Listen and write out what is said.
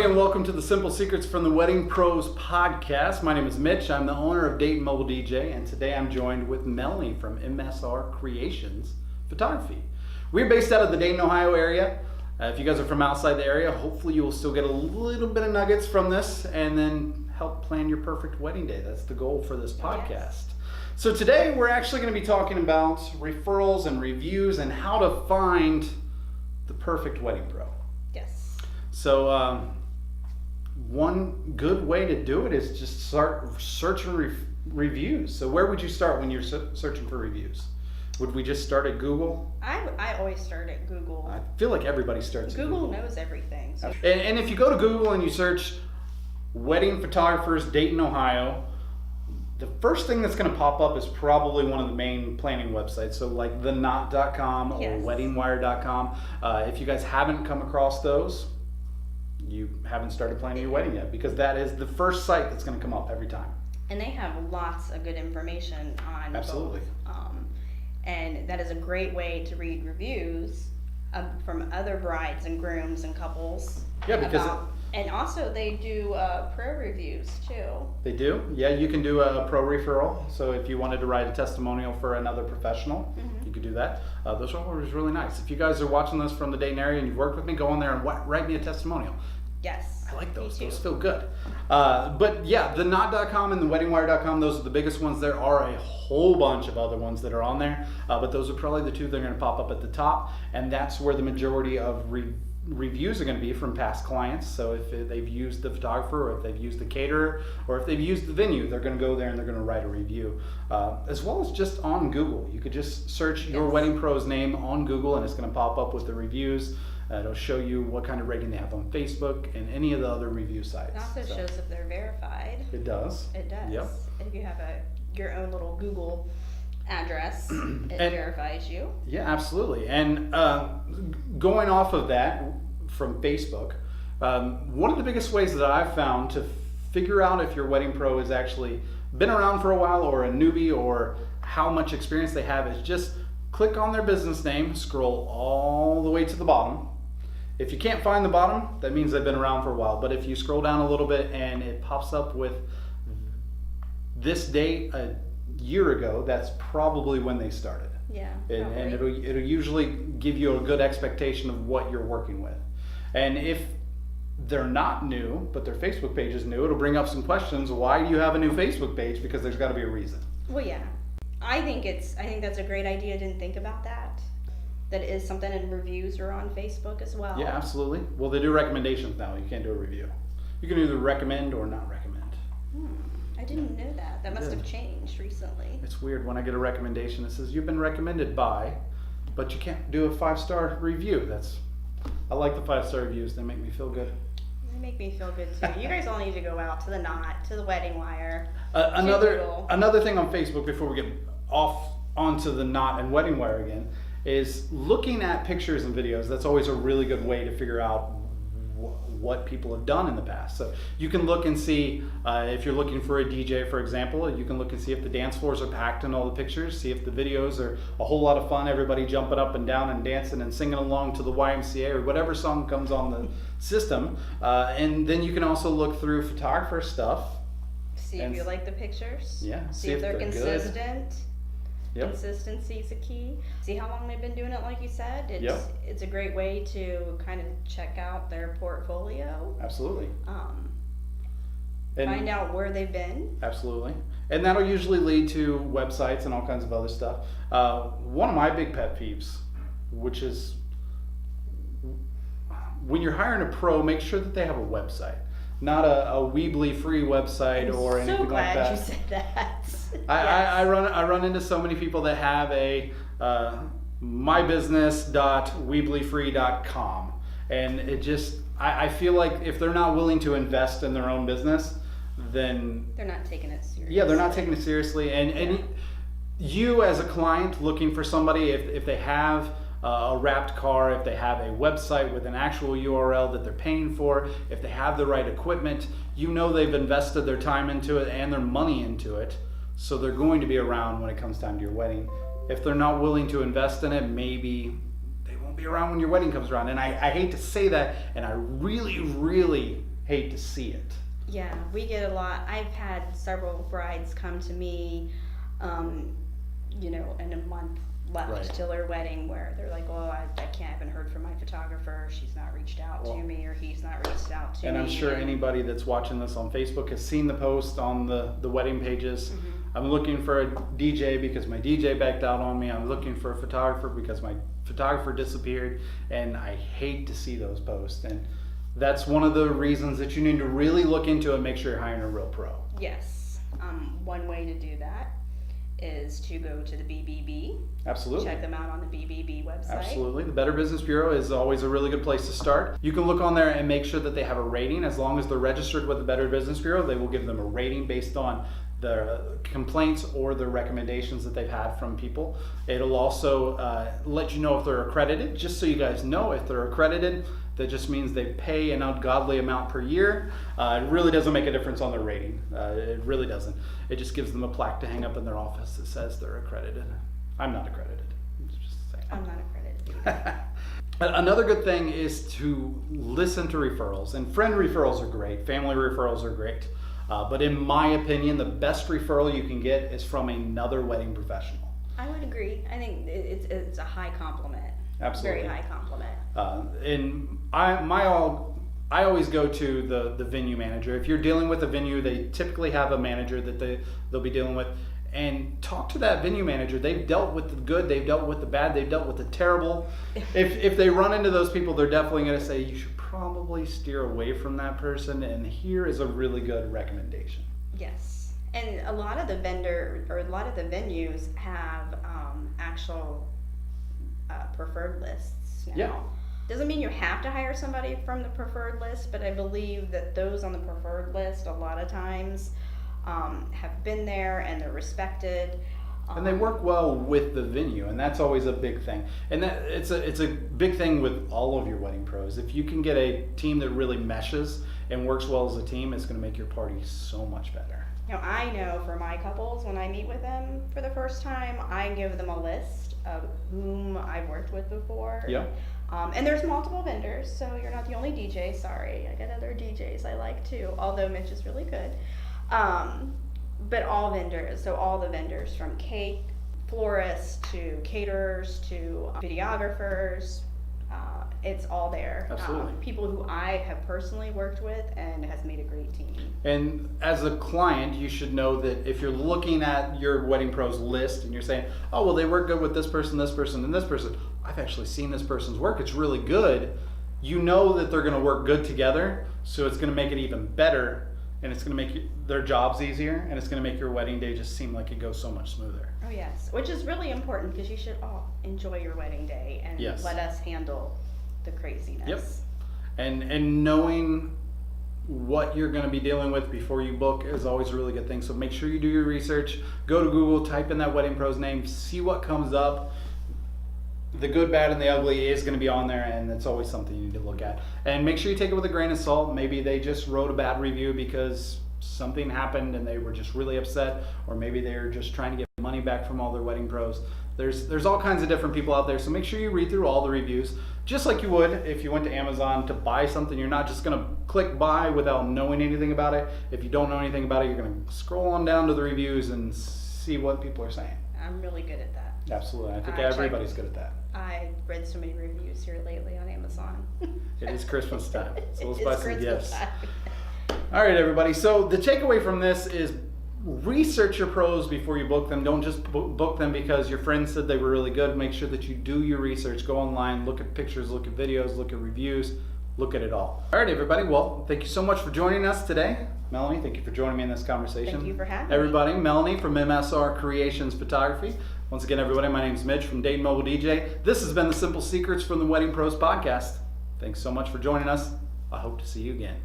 everybody, and welcome to the Simple Secrets from the Wedding Pros podcast. My name is Mitch. I'm the owner of Dayton Mobile DJ, and today I'm joined with Melanie from MSRCreations Photography. We're based out of the Dayton, Ohio area. If you guys are from outside the area, hopefully you will still get a little bit of nuggets from this and then help plan your perfect wedding day. That's the goal for this podcast. Yes. So today we're actually going to be talking about referrals and reviews and how to find the perfect wedding pro. Yes. So one good way to do it is just start searching reviews. So where would you start when you're searching for reviews? Would we just start at Google? I always start at Google. I feel like everybody starts at Google. Google knows everything. So. And if you go to Google and you search wedding photographers, Dayton, Ohio, the first thing that's going to pop up is probably one of the main planning websites. So like theknot.com or Yes. weddingwire.com. If you guys haven't come across those, you haven't started planning your wedding yet, because that is the first site that's going to come up every time. And they have lots of good information on Absolutely. both. And that is a great way to read reviews from other brides and grooms and couples. Yeah, because and also they do pro reviews too. They do? Yeah, you can do a pro referral. So if you wanted to write a testimonial for another professional, you could do that. Those are always really nice. If you guys are watching this from the Dayton area and you've worked with me, go on there and write me a testimonial. Yes. I like those. Those feel good. But yeah, the knot.com and the weddingwire.com, those are the biggest ones. There are a whole bunch of other ones that are on there, but those are probably the two that are going to pop up at the top, and that's where the majority of reviews are going to be from past clients. So if they've used the photographer, or if they've used the caterer, or if they've used the venue, they're going to go there and they're going to write a review, as well as just on Google. You could just search your wedding pro's name on Google and it's going to pop up with the reviews. It'll show you what kind of rating they have on Facebook and any of the other review sites. It also shows if they're verified. It does. It does. Yep. If you have your own little Google address, it verifies you. Yeah, absolutely. And going off of that from Facebook, one of the biggest ways that I've found to figure out if your wedding pro has actually been around for a while or a newbie or how much experience they have is just click on their business name, scroll all the way to the bottom. If you can't find the bottom, that means they've been around for a while. But if you scroll down a little bit and it pops up with this date a year ago, that's probably when they started. Yeah. And it'll usually give you a good expectation of what you're working with. And if they're not new, but their Facebook page is new, it'll bring up some questions. Why do you have a new Facebook page? Because there's got to be a reason. Well, yeah. I think that's a great idea. I didn't think about that. That is something, and reviews are on Facebook as well. Yeah, absolutely. Well, they do recommendations now. You can't do a review. You can either recommend or not recommend. I didn't know that. That must have changed recently. It's weird when I get a recommendation that says you've been recommended by, but you can't do a 5-star review. I like the 5-star reviews. They make me feel good. They make me feel good too. You guys all need to go out to the Knot, to the Wedding Wire. Another thing on Facebook before we get off onto the Knot and Wedding Wire again is looking at pictures and videos. That's always a really good way to figure out what people have done in the past. So you can look and see, if you're looking for a DJ, for example, you can look and see if the dance floors are packed in all the pictures, see if the videos are a whole lot of fun, everybody jumping up and down and dancing and singing along to the YMCA or whatever song comes on the system. And then you can also look through photographer stuff. See if you like the pictures. Yeah. See if they're consistent. Good. Yep. Consistency is a key. See how long they've been doing it, like you said. It's a great way to kind of check out their portfolio. Absolutely. Find out where they've been. Absolutely. And that'll usually lead to websites and all kinds of other stuff. One of my big pet peeves, which is when you're hiring a pro, make sure that they have a website. Not a Weebly free website or anything like that. I'm so glad you said that. I run into so many people that have a mybusiness.weeblyfree.com, and it just I feel like if they're not willing to invest in their own business, then they're not taking it seriously. Yeah, they're not taking it seriously. And you as a client looking for somebody, if they have a wrapped car, if they have a website with an actual URL that they're paying for, if they have the right equipment, you know they've invested their time into it and their money into it, so they're going to be around when it comes time to your wedding. If they're not willing to invest in it, maybe they won't be around when your wedding comes around. And I hate to say that, and I really, really hate to see it. Yeah, we get a lot. I've had several brides come to me, in a month left till their wedding, where they're like, "Oh, I haven't heard from my photographer. She's not reached out to me, or he's not reached out to me." And I'm sure anybody that's watching this on Facebook has seen the post on the wedding pages. I'm looking for a DJ because my DJ backed out on me. I'm looking for a photographer because my photographer disappeared, and I hate to see those posts. And that's one of the reasons that you need to really look into and make sure you're hiring a real pro. Yes. One way to do that is to go to the BBB. Absolutely. Check them out on the BBB website. Absolutely. The Better Business Bureau is always a really good place to start. You can look on there and make sure that they have a rating. As long as they're registered with the Better Business Bureau, they will give them a rating based on the complaints or the recommendations that they've had from people. It'll also let you know if they're accredited, just so you guys know if they're accredited. That just means they pay an ungodly amount per year. It really doesn't make a difference on their rating. It really doesn't. It just gives them a plaque to hang up in their office that says they're accredited. I'm not accredited. Just saying. I'm not accredited. Another good thing is to listen to referrals. And friend referrals are great. Family referrals are great. But in my opinion, the best referral you can get is from another wedding professional. I would agree. I think it's a high compliment. Absolutely. Very high compliment. And I always go to the venue manager. If you're dealing with a venue, they typically have a manager that they'll be dealing with. And talk to that venue manager. They've dealt with the good, they've dealt with the bad, they've dealt with the terrible. If they run into those people, they're definitely going to say, you should probably steer away from that person, and here is a really good recommendation. Yes. And a lot of the venues have actual preferred lists now. Yeah. Doesn't mean you have to hire somebody from the preferred list, but I believe that those on the preferred list a lot of times have been there and they're respected. And they work well with the venue, and that's always a big thing. And that it's a big thing with all of your wedding pros. If you can get a team that really meshes and works well as a team, it's going to make your party so much better. Now, I know for my couples, when I meet with them for the first time, I give them a list of whom I've worked with before. Yeah. And there's multiple vendors, so you're not the only DJ. Sorry, I got other DJs I like too, although Mitch is really good. But all vendors, so all the vendors from cake, florists to caterers to videographers, it's all there. Absolutely. People who I have personally worked with and has made a great team. And as a client, you should know that if you're looking at your wedding pros list and you're saying, oh, well, they work good with this person, and this person, I've actually seen this person's work, it's really good. You know that they're going to work good together, so it's going to make it even better, and it's going to make their jobs easier, and it's going to make your wedding day just seem like it goes so much smoother. Oh, yes, which is really important because you should all enjoy your wedding day and let us handle the craziness. Yep. And knowing what you're going to be dealing with before you book is always a really good thing. So make sure you do your research. Go to Google, type in that wedding pro's name, see what comes up. The good, bad, and the ugly is going to be on there, and it's always something you need to look at. And make sure you take it with a grain of salt. Maybe they just wrote a bad review because something happened and they were just really upset, or maybe they're just trying to get money back from all their wedding pros. There's all kinds of different people out there, so make sure you read through all the reviews, just like you would if you went to Amazon to buy something. You're not just going to click buy without knowing anything about it. If you don't know anything about it, you're going to scroll on down to the reviews and see what people are saying. I'm really good at that. Absolutely. I think everybody's good at that. I read so many reviews here lately on Amazon. It is Christmas time, so let's buy some Christmas gifts. time. All right, everybody. So the takeaway from this is research your pros before you book them. Don't just book them because your friends said they were really good. Make sure that you do your research. Go online, look at pictures, look at videos, look at reviews, look at it all. All right, everybody. Well, thank you so much for joining us today. Melanie, thank you for joining me in this conversation. Thank you for having me. Everybody, Melanie from MSRCreations Photography. Once again, everybody, my name is Mitch from Dayton Mobile DJ. This has been the Simple Secrets from the Wedding Pros podcast. Thanks so much for joining us. I hope to see you again.